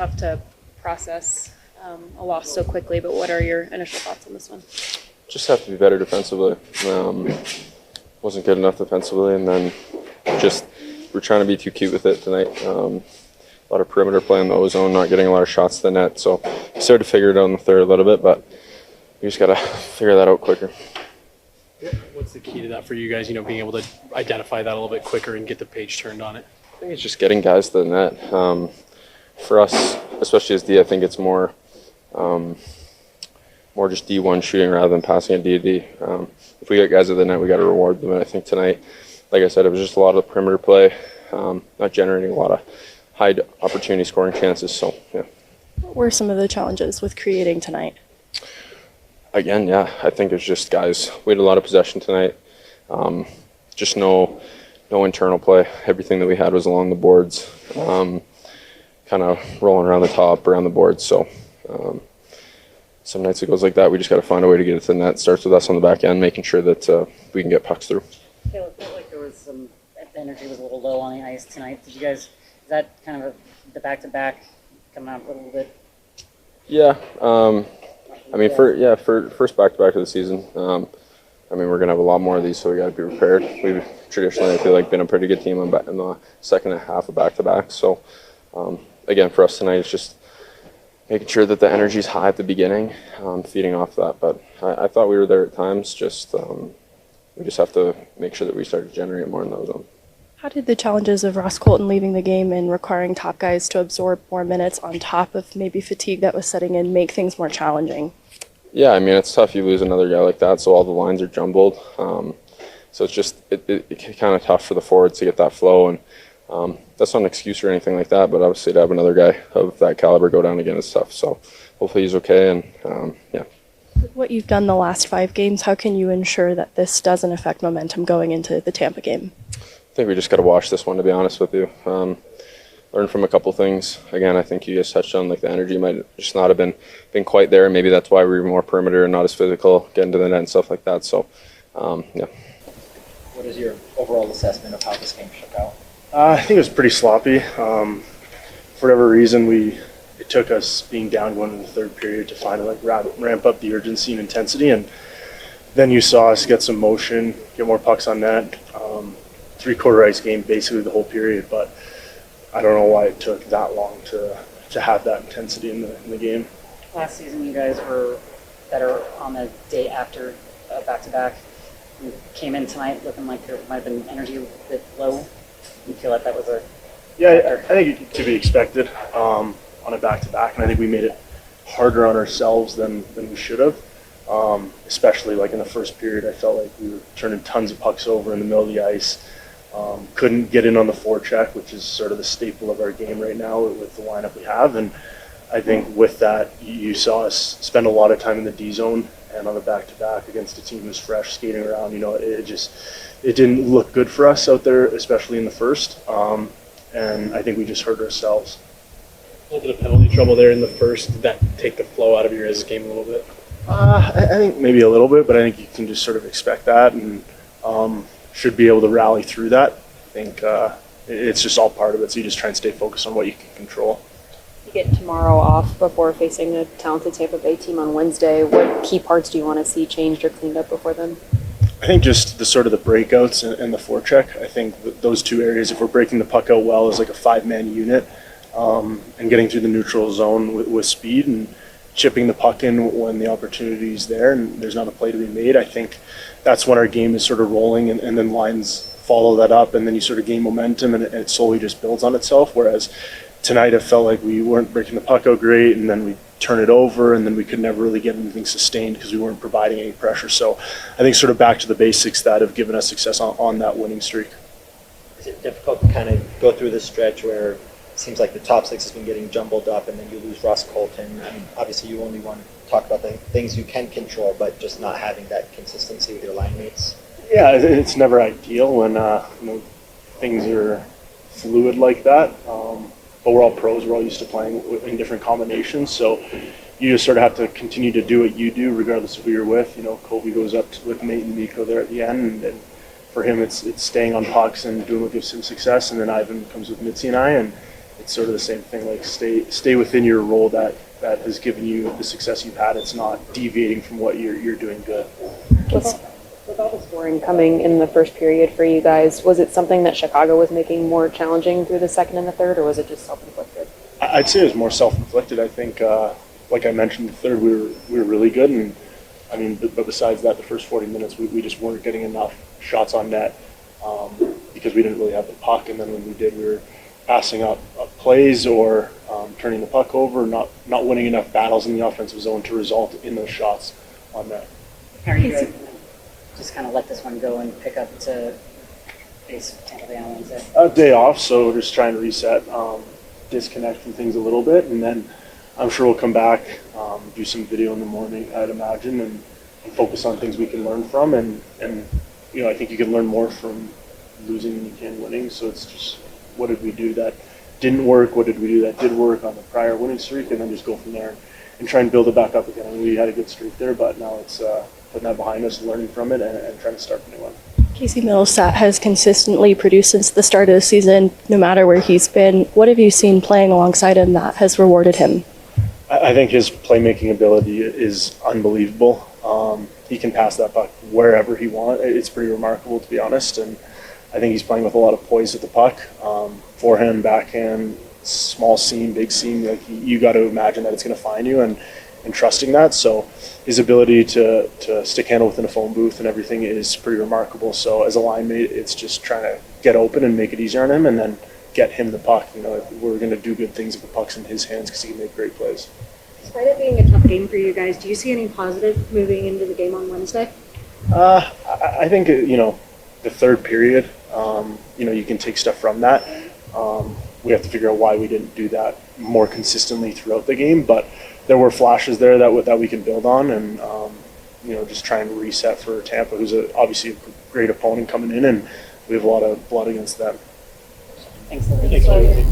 tough to process a loss so quickly, but what are your initial thoughts on this one? Just have to be better defensively. Wasn't good enough defensively, and then just we're trying to be too cute with it tonight. A lot of perimeter play in the O-zone, not getting a lot of shots to the net. So we started to figure it out in the third a little bit, but we just got to figure that out quicker. What's the key to that for you guys, being able to identify that a little bit quicker and get the page turned on it? I think it's just getting guys to the net. For us, especially as D, I think it's more just D1 shooting rather than passing at D to D. If we get guys at the net, we got to reward them. And I think tonight, like I said, it was just a lot of perimeter play, not generating a lot of high opportunity scoring chances. So, yeah. What were some of the challenges with creating tonight? Again, yeah, I think it's just guys. We had a lot of possession tonight. Just no internal play. Everything that we had was along the boards, kind of rolling around the top, around the boards. So some nights it goes like that. We just got to find a way to get it to the net. It starts with us on the back end, making sure that we can get pucks through. Cale, it felt like there was the energy was a little low on the ice tonight. Did you guys, is that kind of the back-to-back coming out a little bit? Yeah. For first back-to-back of the season, we're going to have a lot more of these, so we got to be prepared. We've traditionally, I feel like, been a pretty good team in the second half of back-to-back. So, again, for us tonight, it's just making sure that the energy's high at the beginning, feeding off that. But I thought we were there at times. We just have to make sure that we start to generate more in those zones. How did the challenges of Ross Colton leaving the game and requiring top guys to absorb more minutes on top of maybe fatigue that was setting in make things more challenging? Yeah, it's tough. You lose another guy like that, so all the lines are jumbled. So it's just it kind of tough for the forwards to get that flow, and that's not an excuse or anything like that. But obviously, to have another guy of that caliber go down again is tough. So hopefully he's okay, and yeah. With what you've done the last 5 games, how can you ensure that this doesn't affect momentum going into the Tampa game? I think we just got to watch this one, to be honest with you. Learn from a couple things. Again, I think you just touched on, like, the energy might just not have been quite there. Maybe that's why we were more perimeter and not as physical, getting to the net and stuff like that. So, yeah. What is your overall assessment of how this game shook out? I think it was pretty sloppy. For whatever reason, it took us being down going into the third period to finally ramp up the urgency and intensity, and then you saw us get some motion, get more pucks on net. 3-quarter ice game basically the whole period, but I don't know why it took that long to have that intensity in the game. Last season, you guys were better on the day after back-to-back. You came in tonight looking like there might have been energy a bit low. You feel like that was a I think it to be expected on a back-to-back, and I think we made it harder on ourselves than we should have. Especially like in the first period, I felt like we were turning tons of pucks over in the middle of the ice. Couldn't get in on the forecheck, which is sort of the staple of our game right now with the lineup we have. And I think with that, you saw us spend a lot of time in the D zone and on the back-to-back against a team who's fresh, skating around. It didn't look good for us out there, especially in the first. And I think we just hurt ourselves. A little bit of penalty trouble there in the first. Did that take the flow out of your guys' game a little bit? I think maybe a little bit, but I think you can just sort of expect that and should be able to rally through that. I think it's just all part of it, so you just try and stay focused on what you can control. You get tomorrow off before facing a talented Tampa Bay team on Wednesday. What key parts do you want to see changed or cleaned up before then? I think just the sort of the breakouts and the forecheck. I think those two areas, if we're breaking the puck out well as like a 5-man unit and getting through the neutral zone with speed and chipping the puck in when the opportunity is there and there's not a play to be made, I think that's when our game is sort of rolling, and then lines follow that up, and then you sort of gain momentum, and it slowly just builds on itself. Whereas tonight, it felt like we weren't breaking the puck out great, and then we turn it over, and then we could never really get anything sustained because we weren't providing any pressure. So I think sort of back to the basics that have given us success on that winning streak. Is it difficult to kind of go through this stretch where it seems like the top 6 has been getting jumbled up, and then you lose Ross Colton? I mean, obviously you only want to talk about the things you can control, but just not having that consistency with your line mates. Yeah, it's never ideal when things are fluid like that. But we're all pros. We're all used to playing in different combinations. So you just sort of have to continue to do what you do, regardless of who you're with. Kobe goes up with Nate and Mikko there at the end, and for him, it's staying on pucks and doing what gives him success. And then Ivan comes with Mitzi and I, and it's sort of the same thing. Like stay within your role that has given you the success you've had. It's not deviating from what you're doing good. With all the scoring coming in the first period for you guys, was it something that Chicago was making more challenging through the second and the third, or was it just self-inflicted? I'd say it was more self-inflicted. I think, like I mentioned, the third we were really good, and I mean, but besides that, the first 40 minutes we just weren't getting enough shots on net because we didn't really have the puck, and then when we did, we were passing up plays or turning the puck over, not winning enough battles in the offensive zone to result in those shots on net. How are you guys gonna just kind of let this one go and pick up to face Tampa Bay on Wednesday? A day off, so we're just trying to reset, disconnect from things a little bit, and then I'm sure we'll come back, do some video in the morning, I'd imagine, and focus on things we can learn from, and you know, I think you can learn more from losing than you can winning. So it's just, what did we do that didn't work? What did we do that did work on the prior winning streak? And then just go from there and try and build it back up again. I mean, we had a good streak there, but now it's putting that behind us, learning from it, and trying to start a new one. Casey Middlestat has consistently produced since the start of the season, no matter where he's been. What have you seen playing alongside him that has rewarded him? I think his playmaking ability is unbelievable. He can pass that puck wherever he wants. It's pretty remarkable, to be honest. And I think he's playing with a lot of poise at the puck. Forehand, backhand, small seam, big seam. Like, you got to imagine that it's going to find you, and trusting that. So his ability to stick handle within a phone booth and everything is pretty remarkable. So as a line mate, it's just trying to get open and make it easier on him, and then get him the puck. You know, we're going to do good things if the puck's in his hands because he can make great plays. Despite it being a tough game for you guys, do you see any positive moving into the game on Wednesday? I think, you know, the third period, you know, you can take stuff from that. We have to figure out why we didn't do that more consistently throughout the game, but there were flashes there that we can build on, and you know, just try and reset for Tampa, who's obviously a great opponent coming in, and we have a lot of blood against them. Thanks, Logan. Thanks, Logan.